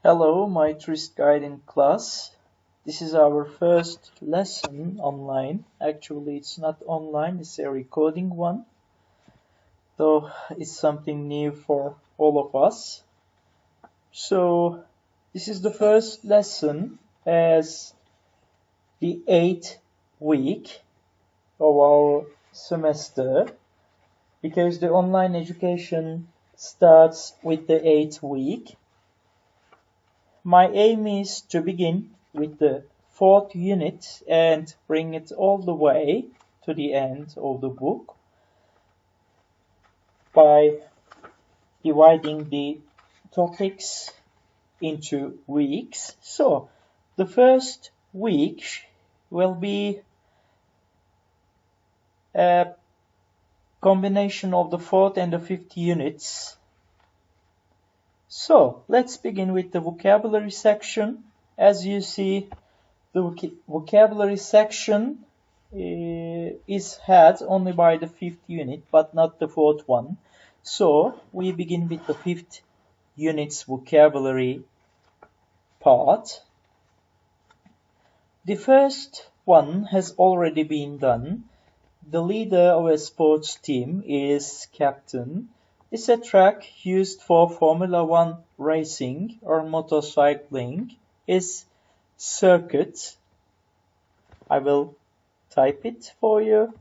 Hello, my tourist guiding class. This is our first lesson online. Actually, it's not online, it's a recording one. So it's something new for all of us. So this is the first lesson as the 8th week of our semester because the online education starts with the 8th week. My aim is to begin with the 4th unit and bring it all the way to the end of the book by dividing the topics into weeks. So, the first week will be a combination of the 4th and the 5th units. So, let's begin with the vocabulary section. As you see, the vocabulary section is had only by the 5th unit, but not the 4th one. So, we begin with the 5th unit's vocabulary part. The first one has already been done. The leader of a sports team is captain. It's a track used for Formula One racing or motorcycling. Is circuit. I will type it for you.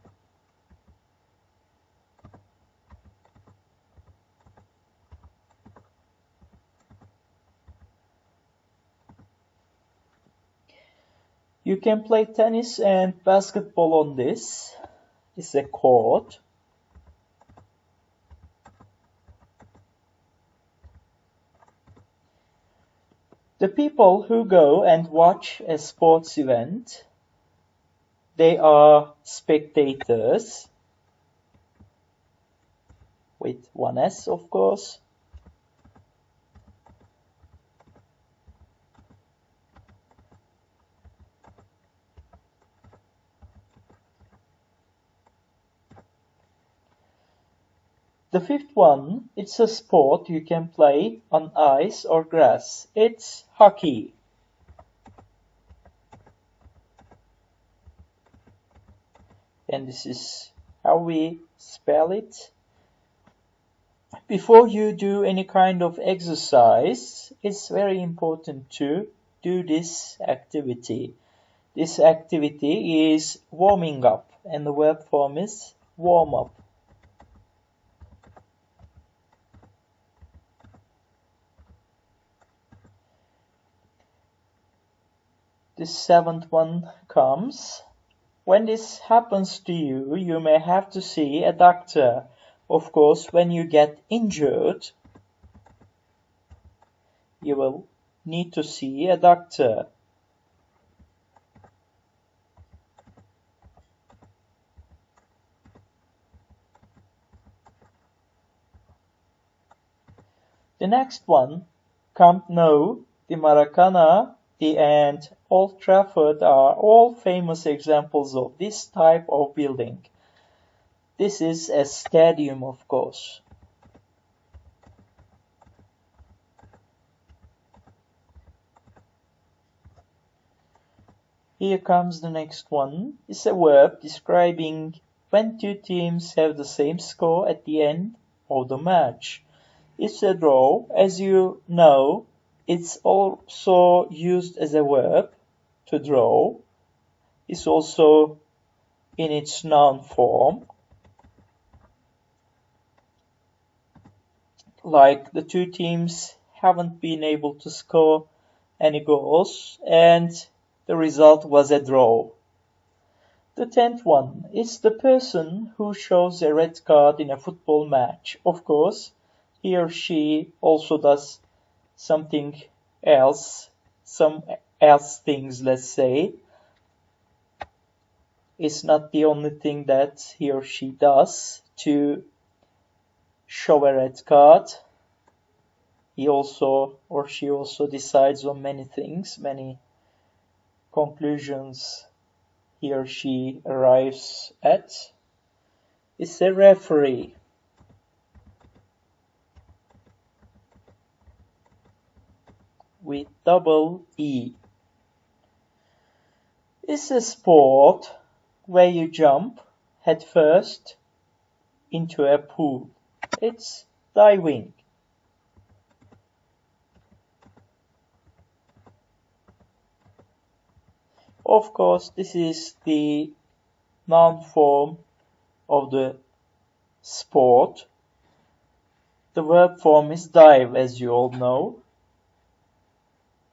You can play tennis and basketball on this. It's a court. The people who go and watch a sports event, they are spectators, with one S, of course. The 5th one, it's a sport you can play on ice or grass. It's hockey. And this is how we spell it. Before you do any kind of exercise, it's very important to do this activity. This activity is warming up, and the verb form is warm up. The 7th one comes. When this happens to you, you may have to see a doctor. Of course, when you get injured, you will need to see a doctor. The next one, Camp Nou, the Maracana, and Old Trafford are all famous examples of this type of building. This is a stadium, of course. Here comes the next one. It's a verb describing when two teams have the same score at the end of the match. It's a draw. As you know, it's also used as a verb to draw. It's also in its noun form. Like the two teams haven't been able to score any goals and the result was a draw. The 10th one is the person who shows a red card in a football match. Of course, he or she also does something else, some else things, let's say. It's not the only thing that he or she does to show a red card. He also or she also decides on many things, many conclusions he or she arrives at. It's a referee. with double E. It's a sport where you jump head first into a pool. It's diving. Of course, this is the noun form of the sport. The verb form is dive, as you all know.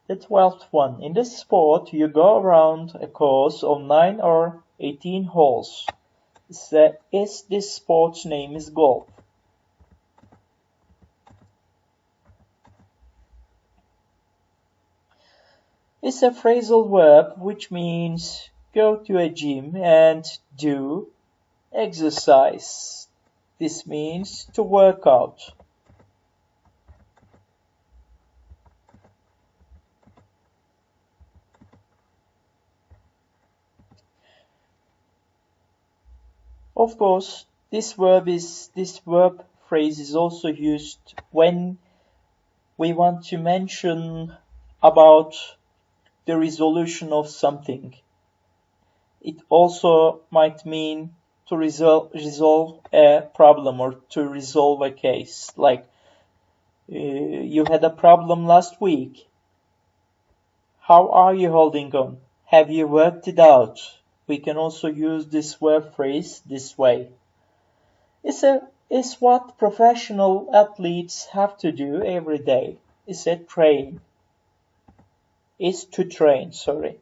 The 12th one. In this sport, you go around a course of 9 or 18 holes. This sport's name is golf. It's a phrasal verb which means go to a gym and do exercise. This means to work out. Of course, this verb phrase is also used when we want to mention about the resolution of something. It also might mean to resolve a problem or to resolve a case. Like, you had a problem last week. How are you holding on? Have you worked it out? We can also use this verb phrase this way. It's what professional athletes have to do every day. It's to train, sorry.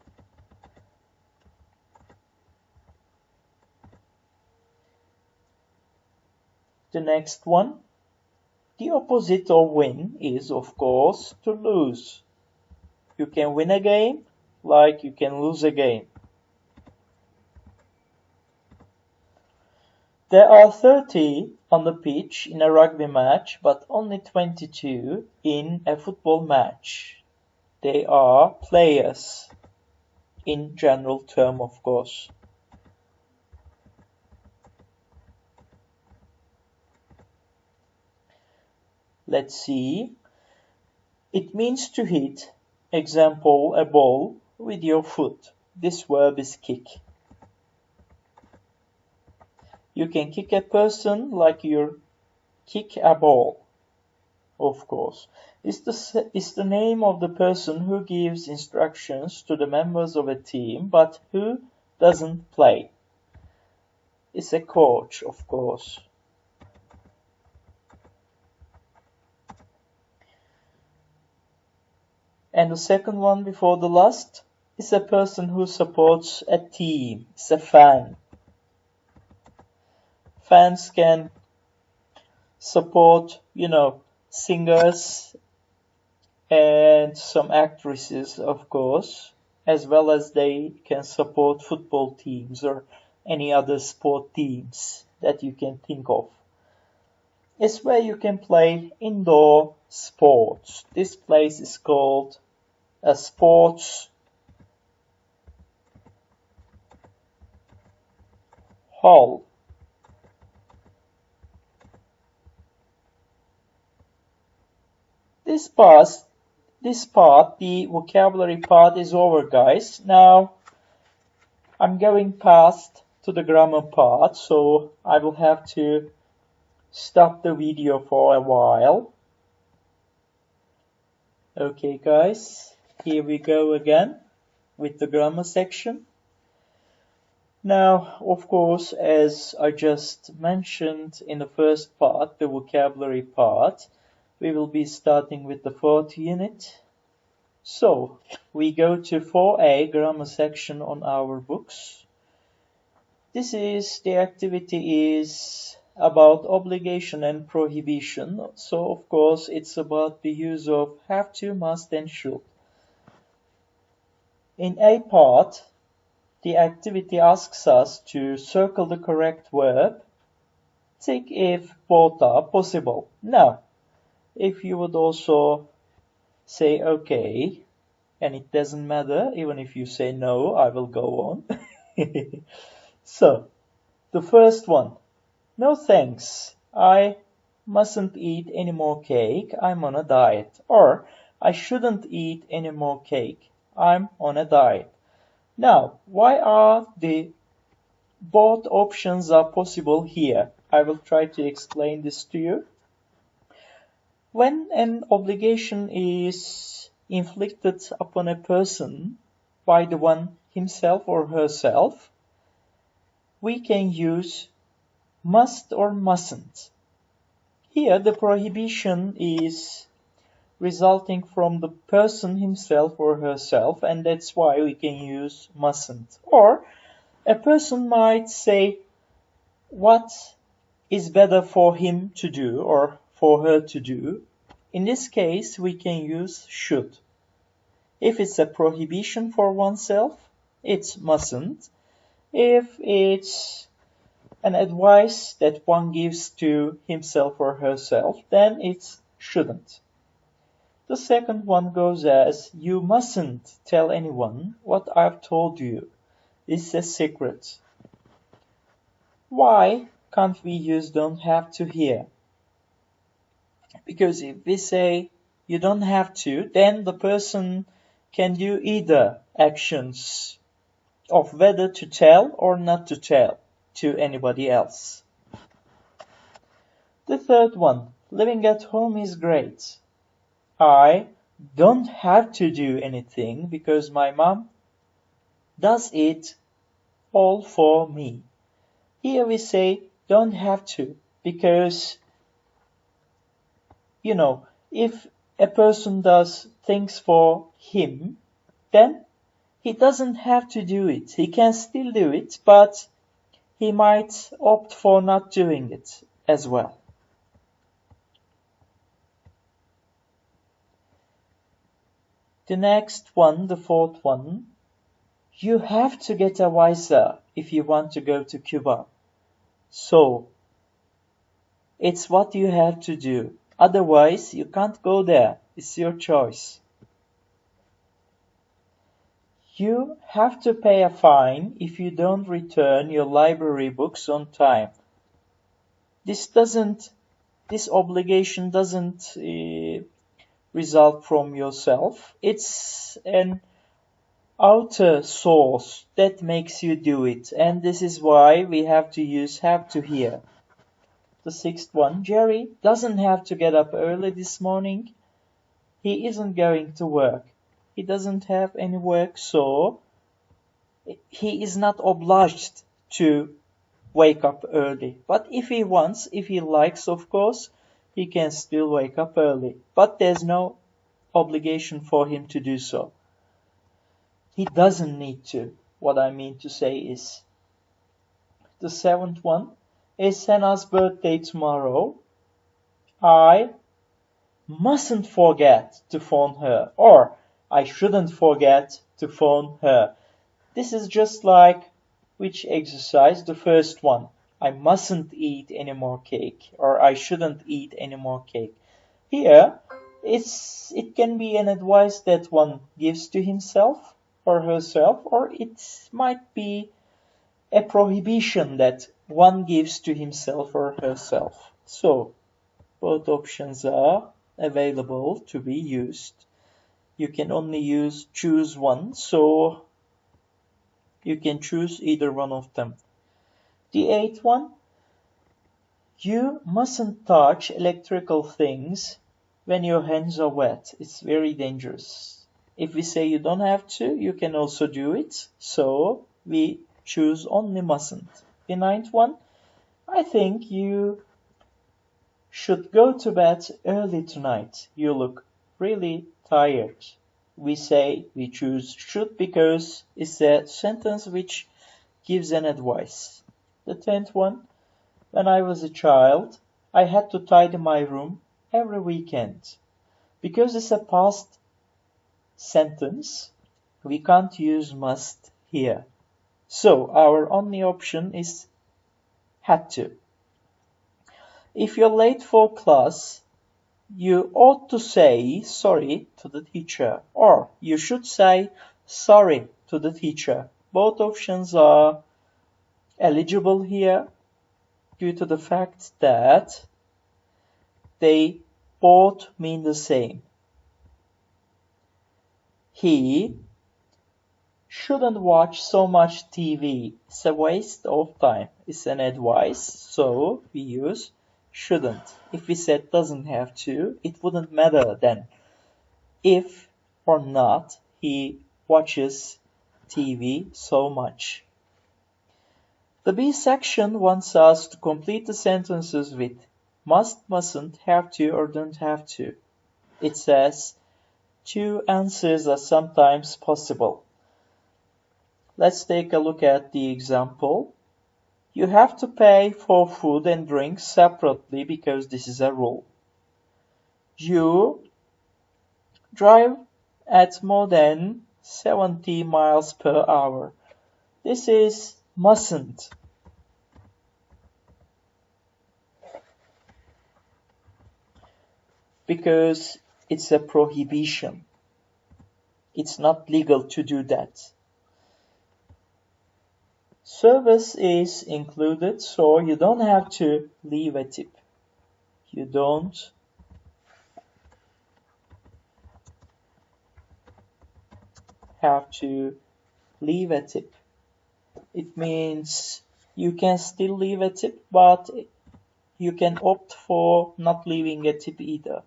The next one. The opposite of win is, of course, to lose. You can win a game, like you can lose a game. There are 30 on the pitch in a rugby match, but only 22 in a football match. They are players, in general term, of course. Let's see. It means to hit, example, a ball with your foot. This verb is kick. You can kick a person like you kick a ball, of course. It's the name of the person who gives instructions to the members of a team, but who doesn't play. It's a coach, of course. And the second one before the last is a person who supports a team. It's a fan. Fans can support, singers and some actresses, of course, as well as they can support football teams or any other sport teams that you can think of. It's where you can play indoor sports. This place is called a sports hall. This part, the vocabulary part is over, guys. Now, I'm going past to the grammar part, so I will have to stop the video for a while. Okay, guys, here we go again with the grammar section. Now, of course, as I just mentioned in the first part, the vocabulary part, we will be starting with the 4th unit. So, we go to 4A grammar section on our books. The activity is about obligation and prohibition. So, of course, it's about the use of have to, must, and should. In A part, the activity asks us to circle the correct verb, tick if both are possible. Now, if you would also say okay, and it doesn't matter, even if you say no, I will go on. So, the first one, no thanks, I mustn't eat any more cake, I'm on a diet. Or, I shouldn't eat any more cake. I'm on a diet. Now, why are the both options are possible here? I will try to explain this to you. When an obligation is inflicted upon a person by the one himself or herself, we can use must or mustn't. Here, the prohibition is resulting from the person himself or herself, and that's why we can use mustn't. Or a person might say what is better for him to do or for her to do. In this case, we can use should. If it's a prohibition for oneself, it's mustn't. If it's an advice that one gives to himself or herself, then it's shouldn't. The second one goes as, you mustn't tell anyone what I've told you. It's a secret. Why can't we use don't have to here? Because if we say you don't have to, then the person can do either actions of whether to tell or not to tell to anybody else. The third one, living at home is great. I don't have to do anything because my mom does it all for me. Here we say don't have to because, if a person does things for him, then he doesn't have to do it. He can still do it, but he might opt for not doing it as well. The next one, the fourth one, you have to get a visa if you want to go to Cuba. So, it's what you have to do. Otherwise, you can't go there. It's your choice. You have to pay a fine if you don't return your library books on time. This obligation doesn't result from yourself. It's an outer source that makes you do it, and this is why we have to use have to here. The sixth one, Jerry doesn't have to get up early this morning. He isn't going to work. He doesn't have any work, so he is not obliged to wake up early. But if he wants, if he likes, of course, he can still wake up early. But there's no obligation for him to do so. He doesn't need to. What I mean to say is, the seventh one is Hannah's birthday tomorrow. I mustn't forget to phone her, or I shouldn't forget to phone her. This is just like which exercise? The first one. I mustn't eat any more cake, or I shouldn't eat any more cake. Here, it can be an advice that one gives to himself or herself, or it might be a prohibition that one gives to himself or herself. So, both options are available to be used. You can only choose one, so you can choose either one of them. The eighth one, you mustn't touch electrical things when your hands are wet. It's very dangerous. If we say you don't have to, you can also do it. So we choose only mustn't. The ninth one, I think you should go to bed early tonight. You look really tired. We choose should because it's a sentence which gives an advice. The 10th one, when I was a child, I had to tidy my room every weekend. Because it's a past sentence, we can't use must here. So our only option is had to. If you're late for class, you ought to say sorry to the teacher, or you should say sorry to the teacher. Both options are eligible here due to the fact that they both mean the same. he shouldn't watch so much TV. It's a waste of time. It's an advice, so we use shouldn't. If we said doesn't have to, it wouldn't matter then. If or not he watches TV so much. The B section wants us to complete the sentences with must, mustn't, have to, or don't have to. It says two answers are sometimes possible. Let's take a look at the example. You have to pay for food and drinks separately because this is a rule. You drive at more than 70 miles per hour. This is mustn't. Because it's a prohibition. It's not legal to do that. Service is included, so you don't have to leave a tip. You don't have to leave a tip. It means you can still leave a tip, but you can opt for not leaving a tip either.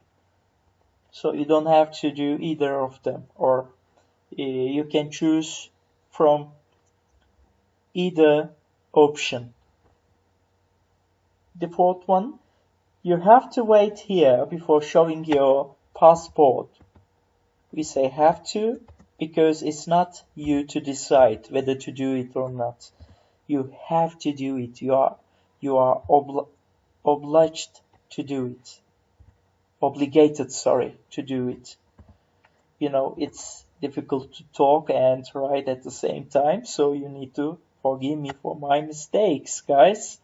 So you don't have to do either of them, or you can choose from either option. The fourth one, you have to wait here before showing your passport. We say have to because it's not you to decide whether to do it or not. You have to do it. You are obliged to do it. Obligated, to do it. You know, it's difficult to talk and write at the same time, so you need to forgive me for my mistakes, guys.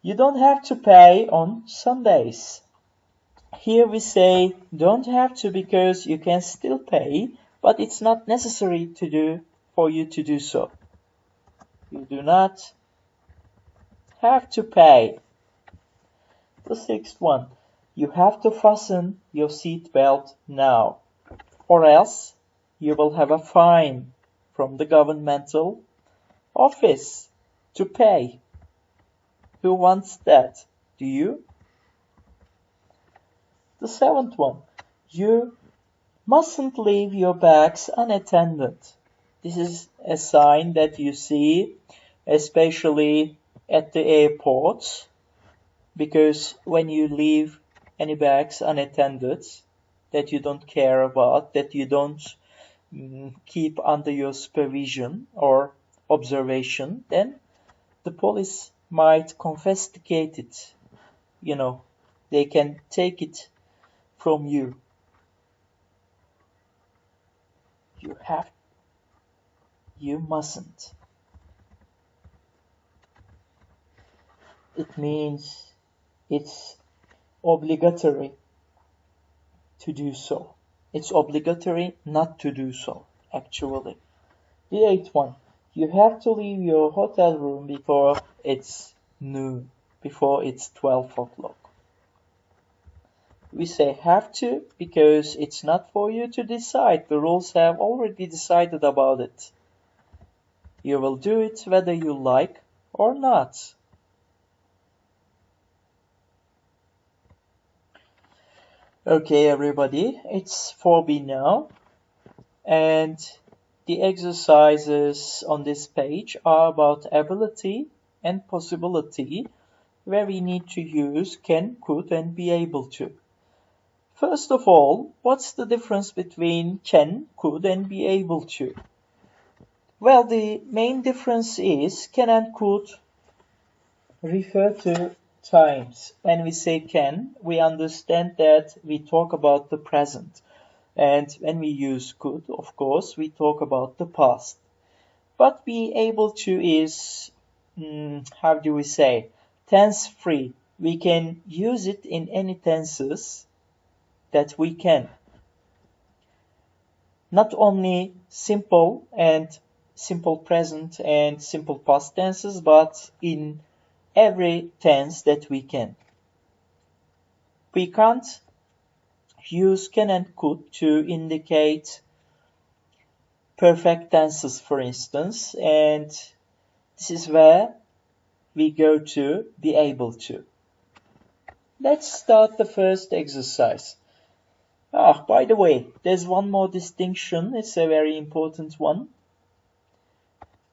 You don't have to pay on Sundays. Here we say don't have to because you can still pay, but it's not necessary for you to do so. You do not have to pay. The sixth one, you have to fasten your seat belt now, or else you will have a fine from the governmental office to pay. Who wants that? Do you? The seventh one, you mustn't leave your bags unattended. This is a sign that you see, especially at the airports, because when you leave any bags unattended that you don't care about, that you don't keep under your supervision or observation, then the police might confiscate it. You know, they can take it from you. You mustn't. It means it's obligatory to do so. It's obligatory not to do so, actually. The eighth one, you have to leave your hotel room before it's noon, before it's 12 o'clock. We say have to because it's not for you to decide. The rules have already decided about it. You will do it whether you like or not. Okay, everybody, it's 4B now, and the exercises on this page are about ability and possibility, where we need to use can, could, and be able to. First of all, what's the difference between can, could, and be able to? Well, the main difference is can and could refer to times. When we say can, we understand that we talk about the present. And when we use could, of course, we talk about the past. But be able to is, how do we say, tense-free. We can use it in any tenses that we can. Not only simple present and simple past tenses, but in every tense that we can. We can't use can and could to indicate perfect tenses, for instance, and this is where we go to be able to. Let's start the first exercise. By the way, there's one more distinction. It's a very important one.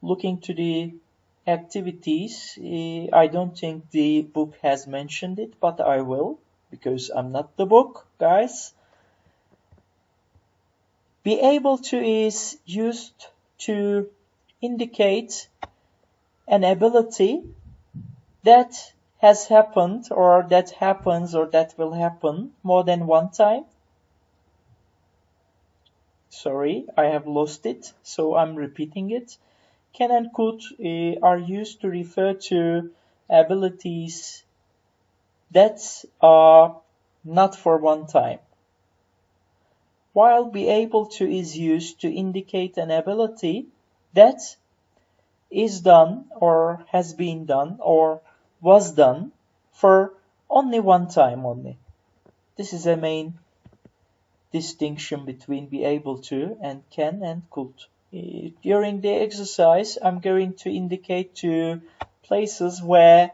Looking to the activities, I don't think the book has mentioned it, but I will, because I'm not the book, guys. Be able to is used to indicate an ability that has happened or that happens or that will happen more than one time. Sorry, I have lost it, so I'm repeating it. Can and could are used to refer to abilities that are not for one time, while be able to is used to indicate an ability that is done or has been done or was done for only one time only. This is a main distinction between be able to and can and could. During the exercise, I'm going to indicate two places where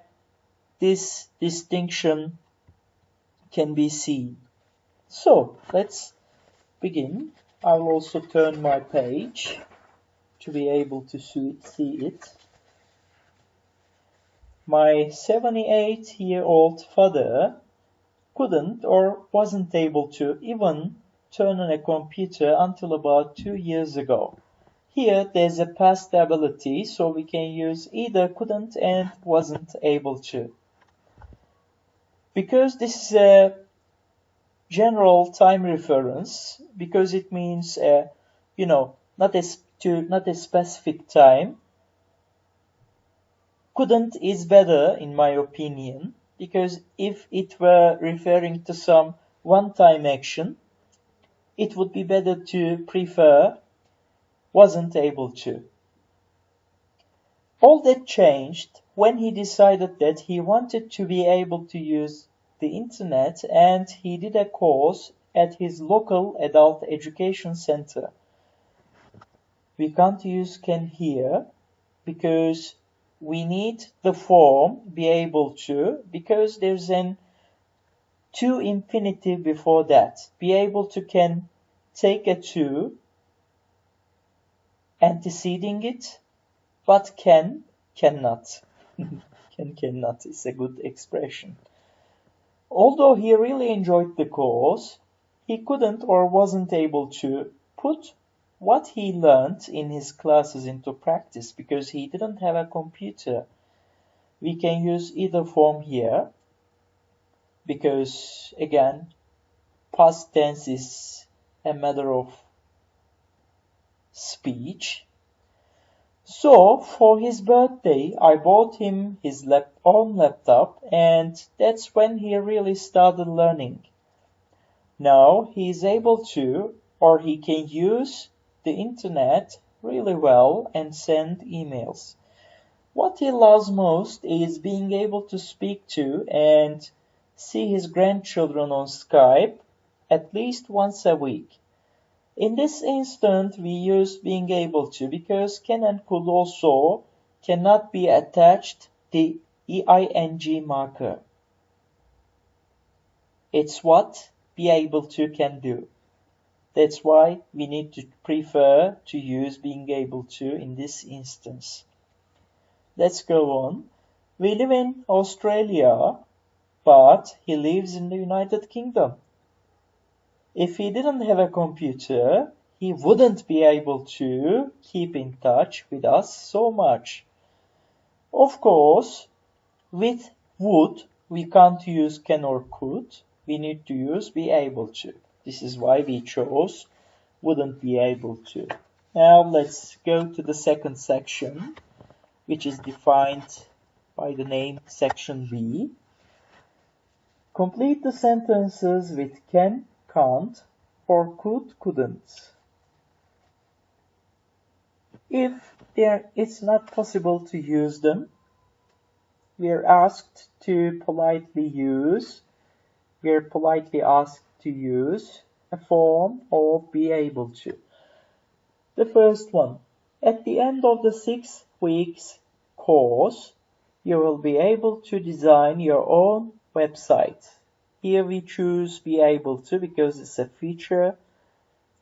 this distinction can be seen. So, let's begin. I will also turn my page to be able to see it. My 78-year-old father couldn't or wasn't able to even turn on a computer until about 2 years ago. Here there's a past ability, so we can use either couldn't and wasn't able to. Because this is a general time reference, because it means, not a specific time, couldn't is better in my opinion, because if it were referring to some one-time action, it would be better to prefer wasn't able to. All that changed when he decided that he wanted to be able to use the internet, and he did a course at his local adult education center. We can't use can here because we need the form be able to, because there's an to infinitive before that. Be able to can take a to anteceding it, but cannot. Cannot is a good expression. Although he really enjoyed the course, he couldn't or wasn't able to put what he learned in his classes into practice because he didn't have a computer. We can use either form here because, again, past tense is a matter of speech. So, for his birthday, I bought him his own laptop, and that's when he really started learning. Now, he is able to, or he can use the internet really well and send emails. What he loves most is being able to speak to and see his grandchildren on Skype at least once a week. In this instant, we use being able to because can and could also cannot be attached the EING marker. It's what be able to can do. That's why we need to prefer to use being able to in this instance. Let's go on. We live in Australia, but he lives in the United Kingdom. If he didn't have a computer, he wouldn't be able to keep in touch with us so much. Of course, with would, we can't use can or could. We need to use be able to. This is why we chose wouldn't be able to. Now let's go to the second section, which is defined by the name section B. Complete the sentences with can, can't, or could, couldn't. If it's not possible to use them, we are asked to politely use. We are politely asked to use a form of be able to. The first one, at the end of the 6 weeks course, you will be able to design your own website. Here we choose be able to because it's a future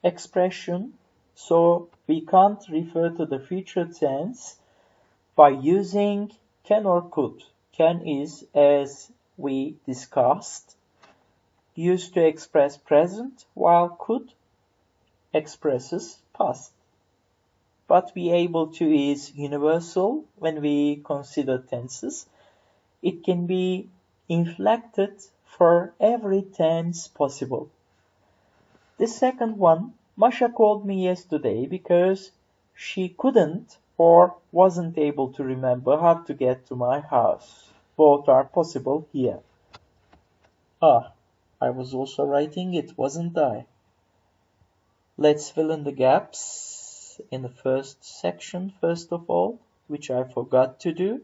expression, so we can't refer to the future tense by using can or could. Can is, as we discussed, used to express present, while could expresses past. But be able to is universal when we consider tenses. It can be inflected for every tense possible. The second one, Masha called me yesterday because she couldn't or wasn't able to remember how to get to my house. Both are possible here. Ah, I was also writing it, wasn't I? Let's fill in the gaps in the first section, first of all, which I forgot to do.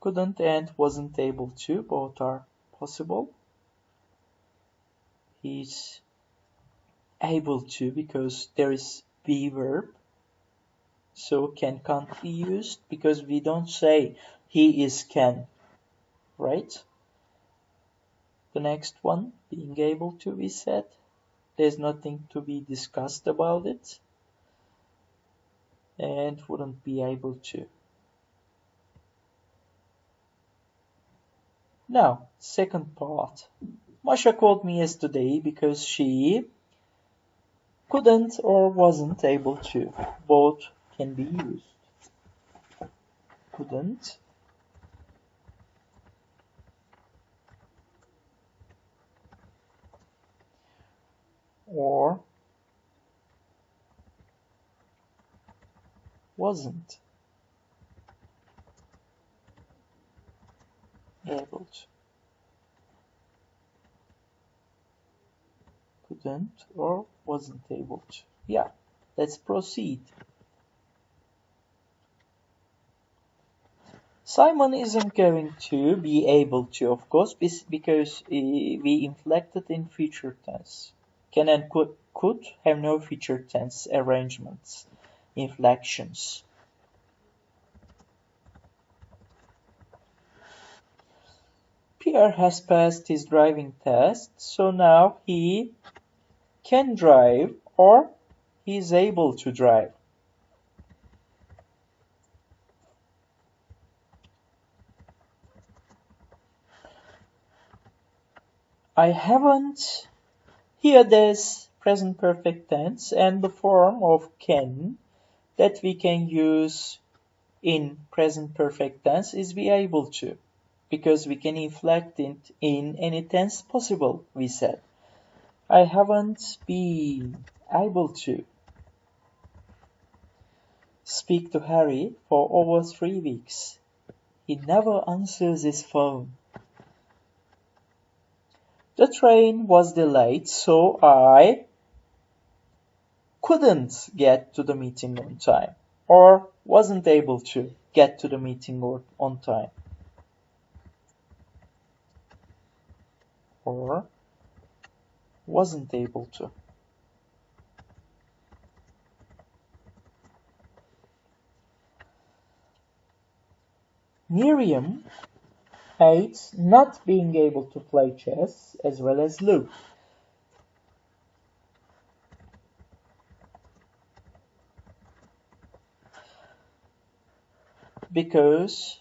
Couldn't and wasn't able to, both are possible. He's able to because there is be verb. So can can't be used because we don't say he is can, right? The next one, being able to, we said. There's nothing to be discussed about it. And wouldn't be able to. Now, second part. Masha called me yesterday because she couldn't or wasn't able to. Both can be used. Couldn't or wasn't able to. Couldn't or wasn't able to. Yeah, let's proceed. Simon isn't going to be able to, of course, because we inflected in future tense. Can and could have no future tense arrangements, inflections. Pierre has passed his driving test, so now he can drive or he is able to drive. I haven't. Here there's present perfect tense and the form of can that we can use in present perfect tense is be able to, because we can inflect it in any tense possible, we said. I haven't been able to speak to Harry for over 3 weeks. He never answers his phone. The train was delayed, so I couldn't get to the meeting on time, or wasn't able to get to the meeting on time, or wasn't able to. Miriam hates not being able to play chess as well as Luke. Because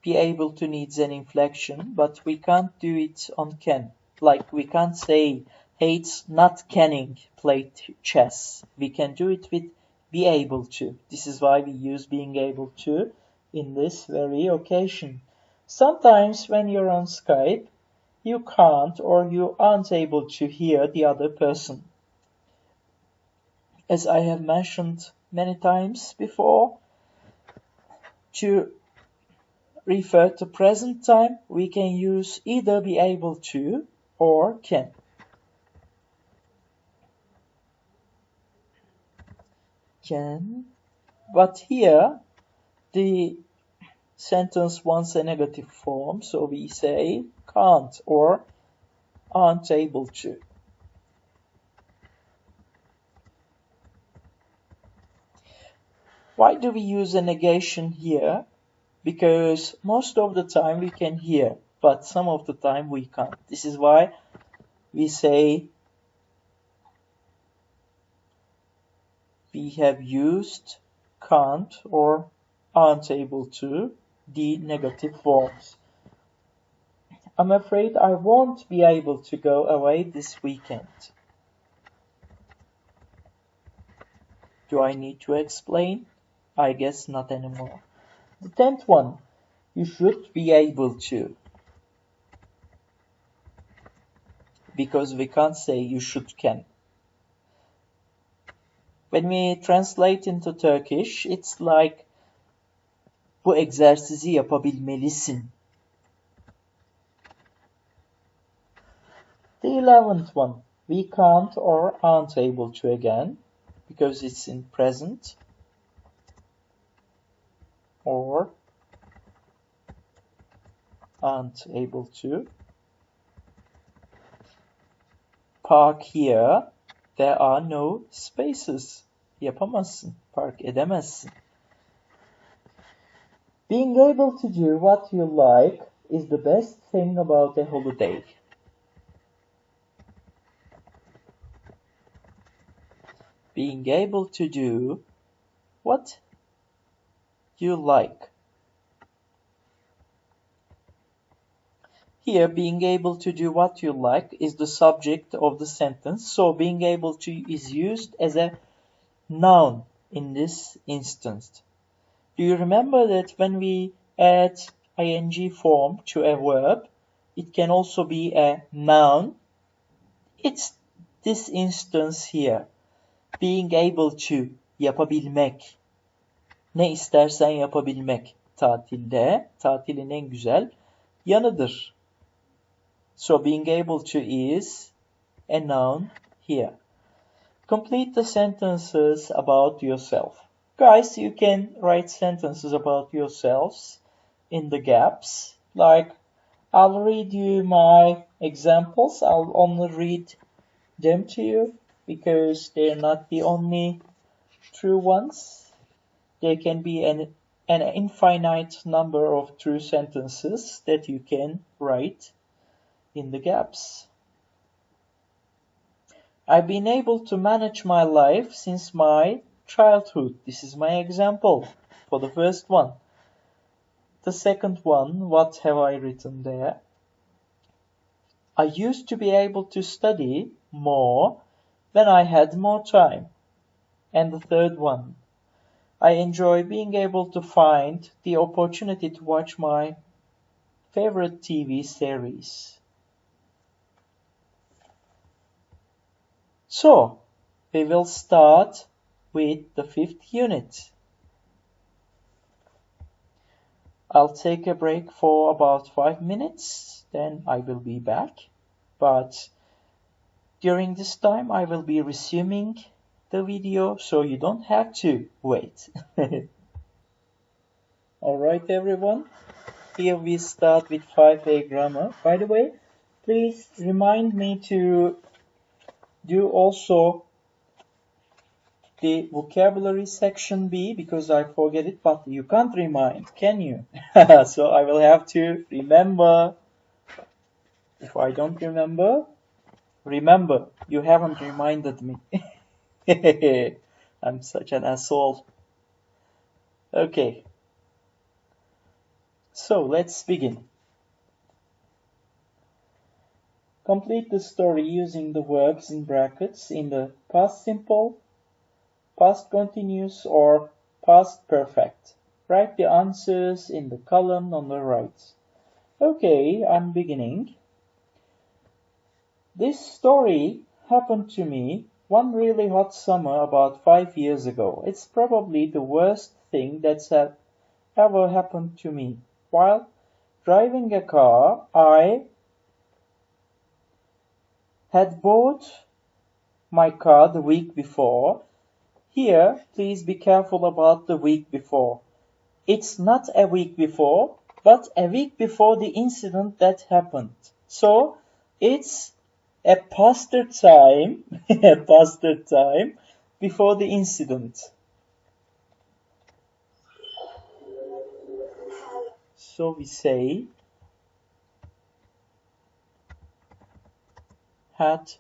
be able to needs an inflection, but we can't do it on can. Like we can't say hates not canning play chess. We can do it with be able to. This is why we use being able to in this very occasion. Sometimes when you're on Skype, you can't or you aren't able to hear the other person. As I have mentioned many times before, to refer to present time, we can use either be able to or can. Can, but here the sentence wants a negative form, so we say can't or aren't able to. Why do we use a negation here? Because most of the time we can hear, but some of the time we can't. This is why we say we have used can't or aren't able to, the negative forms. I'm afraid I won't be able to go away this weekend. Do I need to explain? I guess not anymore. The 10th one, you should be able to. Because we can't say you should can. When we translate into Turkish, it's like bu egzersizi yapabilmelisin. The 11th one, we can't or aren't able to again, because it's in present, or aren't able to. Park here, there are no spaces. Yapamazsın, park edemezsin. Being able to do what you like is the best thing about a holiday. Being able to do what you like. Here, being able to do what you like is the subject of the sentence, so being able to is used as a noun in this instance. Do you remember that when we add ing form to a verb, it can also be a noun? It's this instance here. Being able to, yapabilmek. Ne istersen yapabilmek tatilde, tatilin en güzel yanıdır. So being able to is a noun here. Complete the sentences about yourself. Guys, you can write sentences about yourselves in the gaps. Like, I'll read you my examples. I'll only read them to you because they're not the only true ones. There can be an infinite number of true sentences that you can write in the gaps. I've been able to manage my life since my childhood. This is my example for the first one. The second one, what have I written there? I used to be able to study more when I had more time. And the third one, I enjoy being able to find the opportunity to watch my favorite TV series. So, we will start with the 5th unit. I'll take a break for about 5 minutes, then I will be back. But during this time, I will be resuming the video, so you don't have to wait. Alright everyone, here we start with 5A grammar. By the way, please remind me to do also the vocabulary section B because I forget it, but you can't remind, can you? So I will have to remember. If I don't remember, remember, you haven't reminded me. I'm such an asshole. Okay. So let's begin. Complete the story using the verbs in brackets in the past simple, past continuous, or past perfect. Write the answers in the column on the right. Okay, I'm beginning. This story happened to me one really hot summer about 5 years ago. It's probably the worst thing that's ever happened to me. While driving a car, I had bought my car the week before. Here, please be careful about the week before. It's not a week before, but a week before the incident that happened. So it's a past time, a past time before the incident. So we say had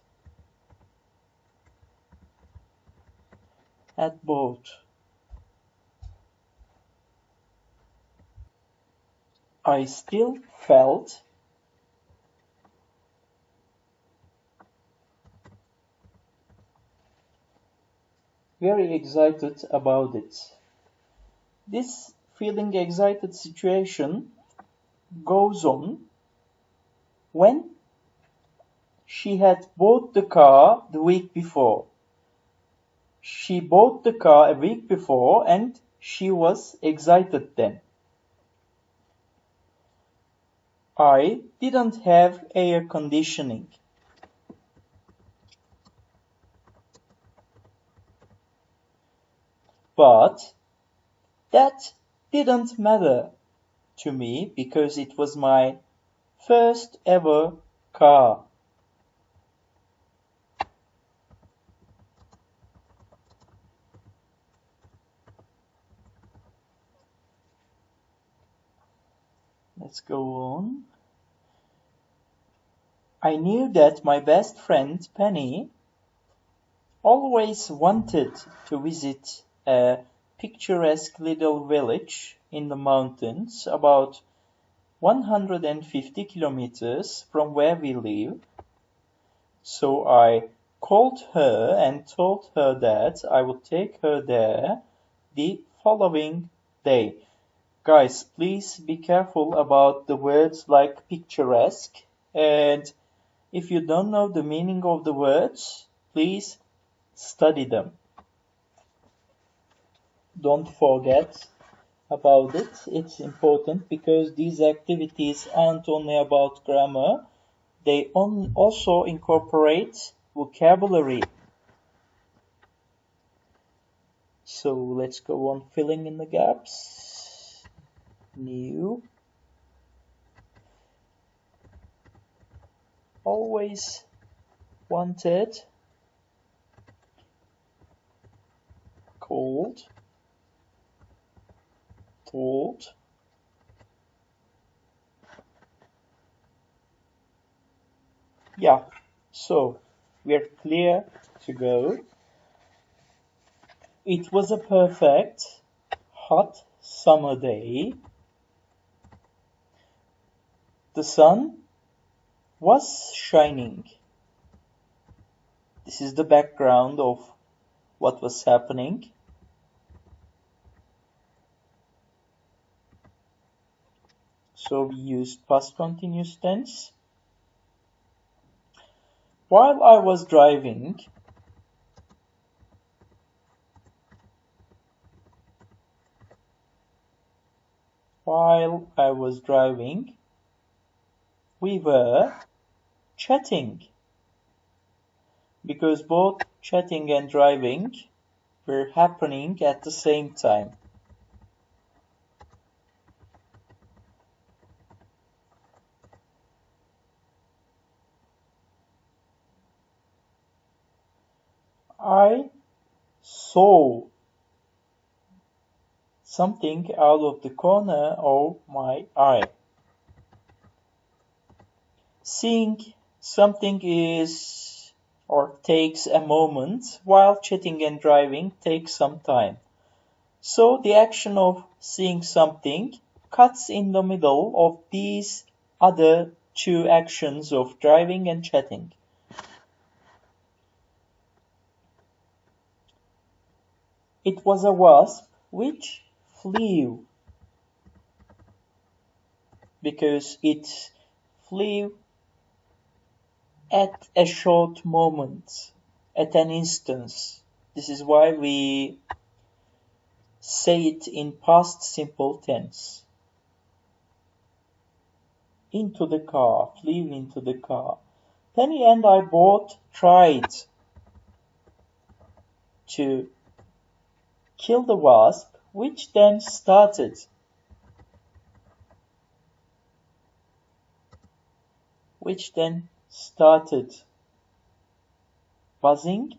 both. I still felt very excited about it. This feeling excited situation goes on when she had bought the car the week before. She bought the car a week before and she was excited then. I didn't have air conditioning. But that didn't matter to me because it was my first ever car. Let's go on. I knew that my best friend Penny always wanted to visit a picturesque little village in the mountains about 150 kilometers from where we live. So I called her and told her that I would take her there the following day. Guys, please be careful about the words like picturesque, and if you don't know the meaning of the words, please study them. Don't forget about it. It's important because these activities aren't only about grammar, they also incorporate vocabulary. So let's go on filling in the gaps. New. Always wanted. Cold. Told. Yeah, so we're clear to go. It was a perfect hot summer day. The sun was shining. This is the background of what was happening. So we used past continuous tense. While I was driving, we were chatting. Because both chatting and driving were happening at the same time. I saw something out of the corner of my eye. Seeing something is or takes a moment, while chatting and driving takes some time. So the action of seeing something cuts in the middle of these other two actions of driving and chatting. It was a wasp which flew because it flew at a short moment, at an instance. This is why we say it in past simple tense. Into the car, flew into the car. Penny and I both tried to kill the wasp, which then started which then started buzzing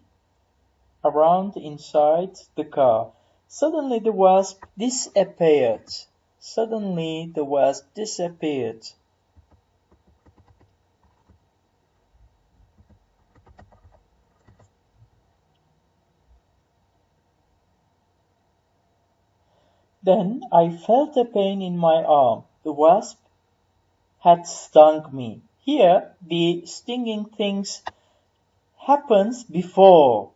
around inside the car. Suddenly the wasp disappeared. Suddenly the wasp disappeared. Then I felt a pain in my arm. The wasp had stung me. Here, the stinging things happens before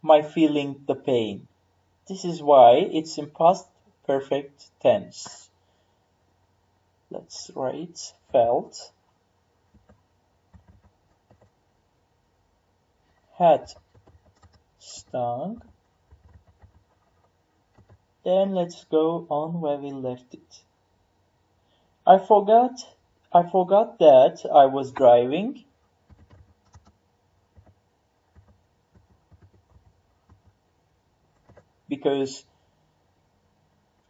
my feeling the pain. This is why it's in past perfect tense. Let's write felt, had stung. Then let's go on where we left it. I forgot that I was driving because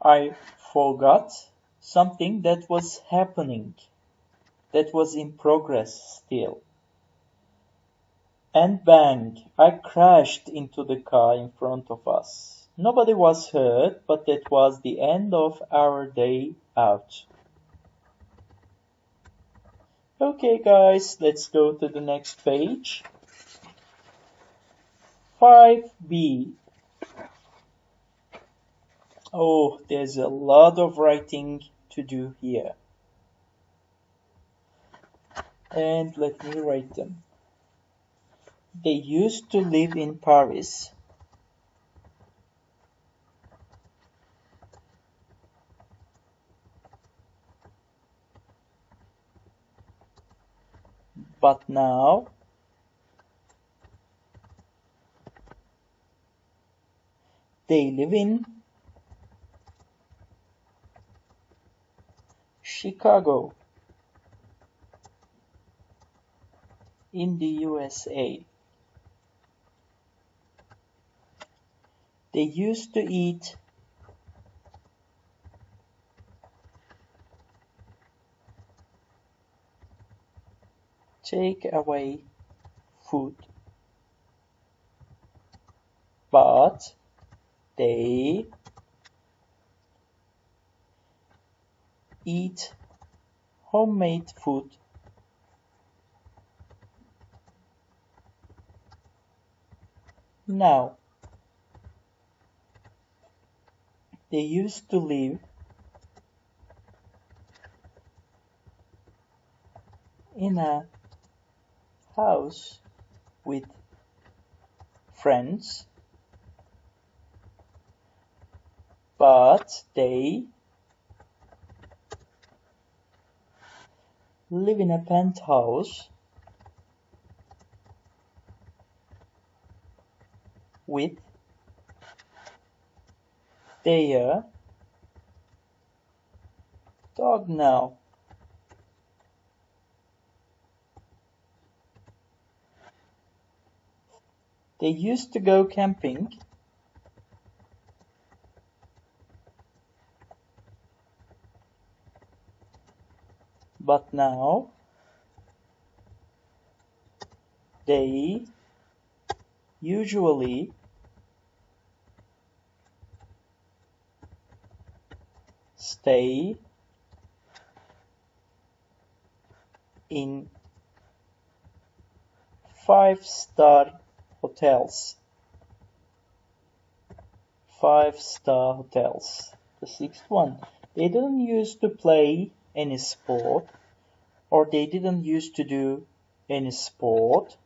I forgot something that was happening, that was in progress still. And bang, I crashed into the car in front of us. Nobody was hurt, but that was the end of our day out. Okay guys, let's go to the next page. 5b. Oh, there's a lot of writing to do here. And let me write them. They used to live in Paris. But now they live in Chicago in the USA. They used to eat take-away food, but they eat homemade food now. They used to live in a house with friends, but they live in a penthouse with their dog now. They used to go camping, but now they usually stay in 5-star hotels. 5-star hotels. The sixth one. They didn't used to play any sport, or they didn't used to do any sport.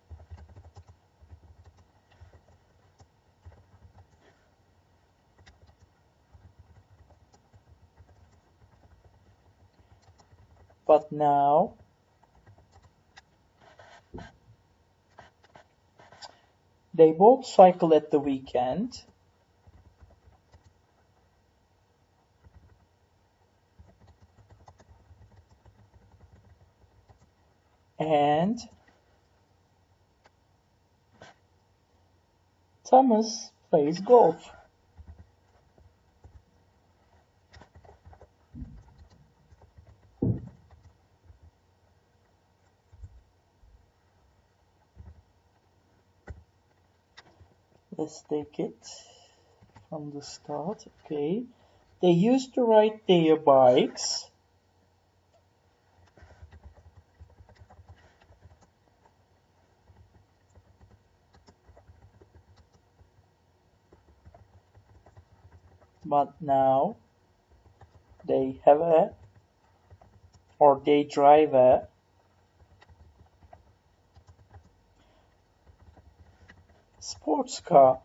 But now they both cycle at the weekend, and Thomas plays golf. Let's take it from the start. Okay. They used to ride their bikes. But now they have a, or they drive a sports car.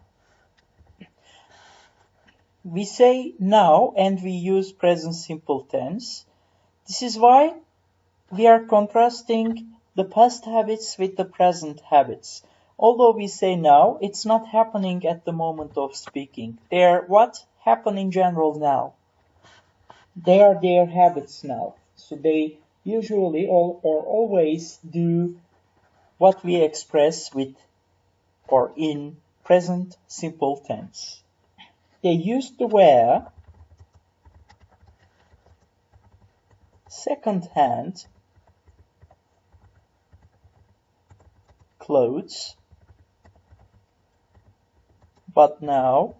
We say now and we use present simple tense. This is why we are contrasting the past habits with the present habits. Although we say now, it's not happening at the moment of speaking. They are what happen in general now. They are their habits now. So they usually or always do what we express with or in present simple tense. They used to wear second-hand clothes, but now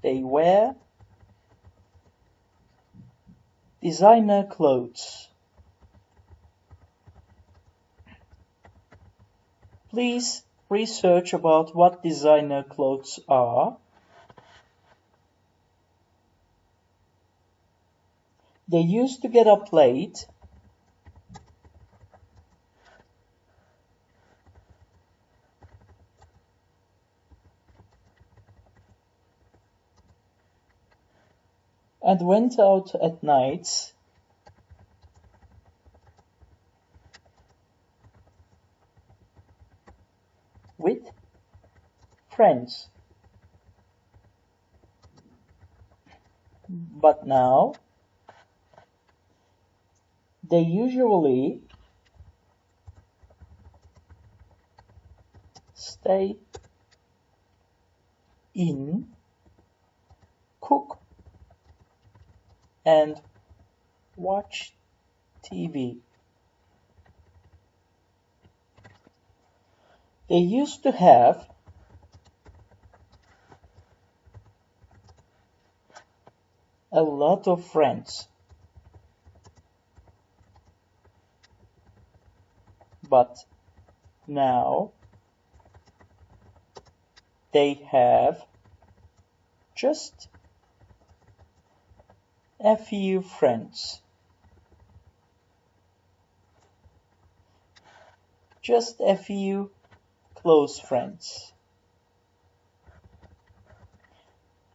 they wear designer clothes. Please research about what designer clothes are. They used to get up late. And went out at night. With friends. But now they usually stay in, cook, and watch TV. They used to have a lot of friends, but now they have just a few friends. Just a few close friends.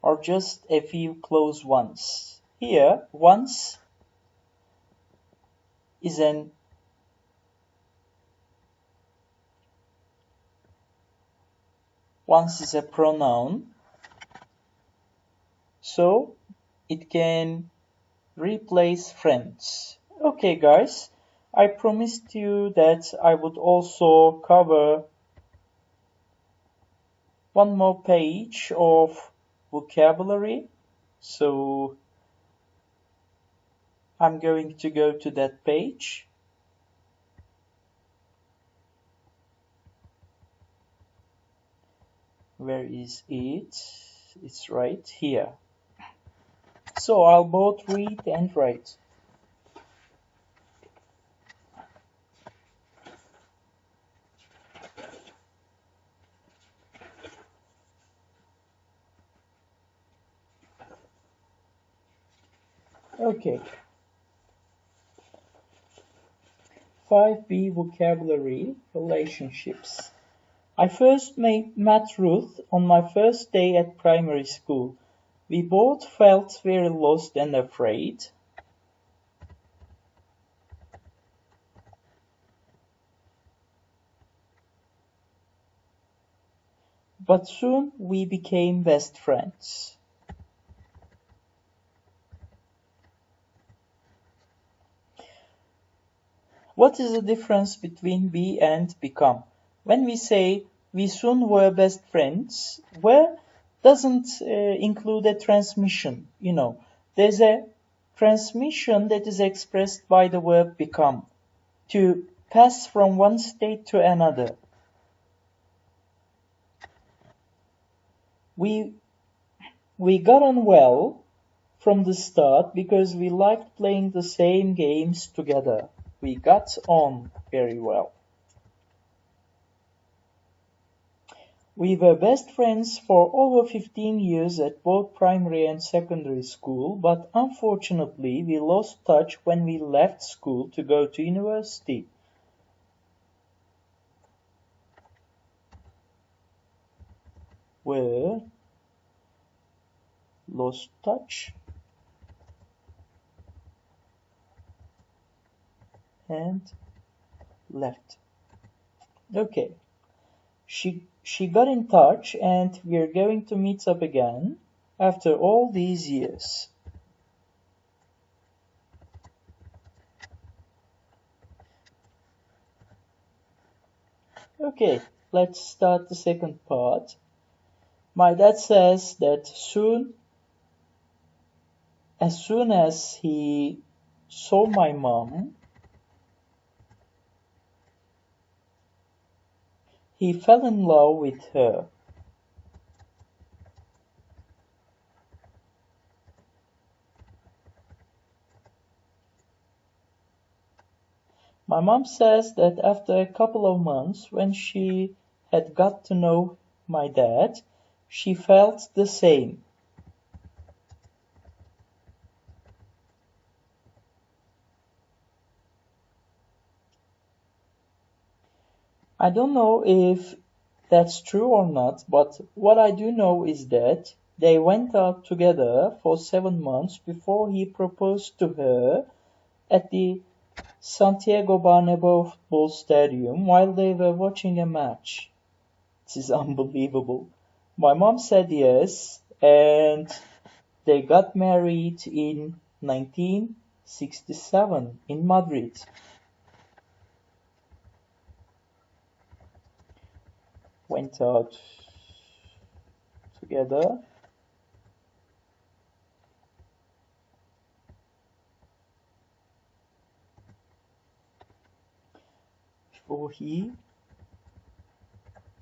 Or just a few close ones. Here, once is a pronoun, so it can replace friends. Okay, guys, I promised you that I would also cover one more page of vocabulary, so I'm going to go to that page. Where is it? It's right here. So I'll both read and write. Okay. 5B vocabulary relationships. I first met Ruth on my first day at primary school. We both felt very lost and afraid. But soon we became best friends. What is the difference between be and become? When we say we soon were best friends, where doesn't include a transmission, There's a transmission that is expressed by the verb become, to pass from one state to another. We got on well from the start because we liked playing the same games together. We got on very well. We were best friends for over 15 years at both primary and secondary school, but unfortunately we lost touch when we left school to go to university. We lost touch and left. Okay. She got in touch and we're going to meet up again after all these years. Okay, let's start the second part. My dad says that as soon as he saw my mom, he fell in love with her. My mom says that after a couple of months, when she had got to know my dad, she felt the same. I don't know if that's true or not, but what I do know is that they went out together for 7 months before he proposed to her at the Santiago Bernabéu football stadium while they were watching a match. This is unbelievable. My mom said yes, and they got married in 1967 in Madrid. Went out together. Before he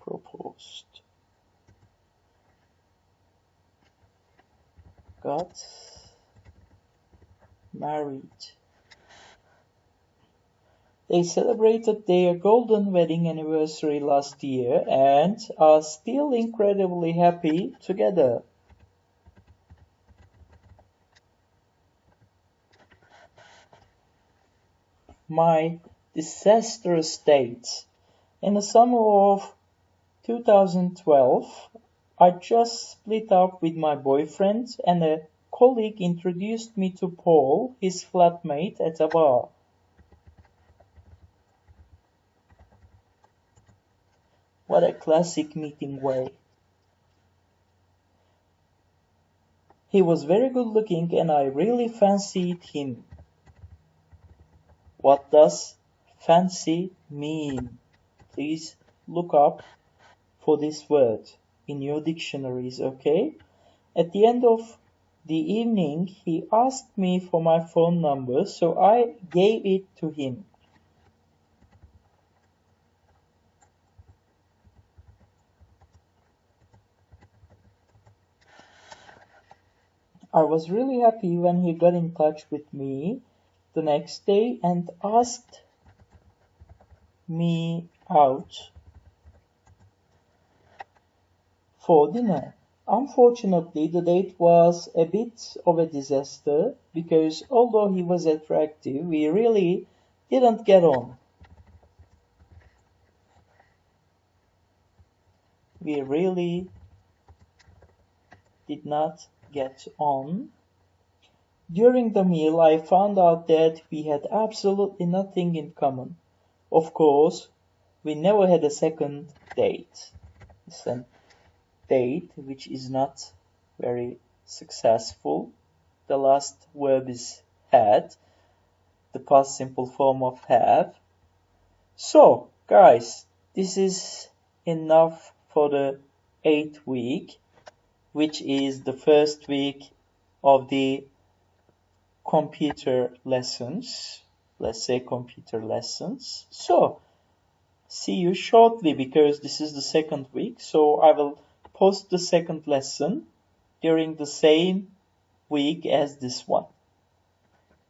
proposed. Got married. They celebrated their golden wedding anniversary last year and are still incredibly happy together. My disastrous date. In the summer of 2012, I just split up with my boyfriend and a colleague introduced me to Paul, his flatmate, at a bar. What a classic meeting way. He was very good looking and I really fancied him. What does fancy mean? Please look up for this word in your dictionaries, okay? At the end of the evening, he asked me for my phone number, so I gave it to him. I was really happy when he got in touch with me the next day and asked me out for dinner. Unfortunately, the date was a bit of a disaster because although he was attractive, we really didn't get on. We really did not get on. During the meal, I found out that we had absolutely nothing in common. Of course, we never had a second date. It's a date which is not very successful. The last verb is had, the past simple form of have. So, guys, this is enough for the 8th week, which is the first week of the computer lessons. Let's say computer lessons. So, see you shortly because this is the second week. So I will post the second lesson during the same week as this one.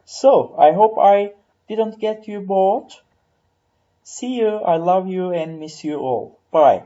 So, I hope I didn't get you bored. See you, I love you and miss you all. Bye.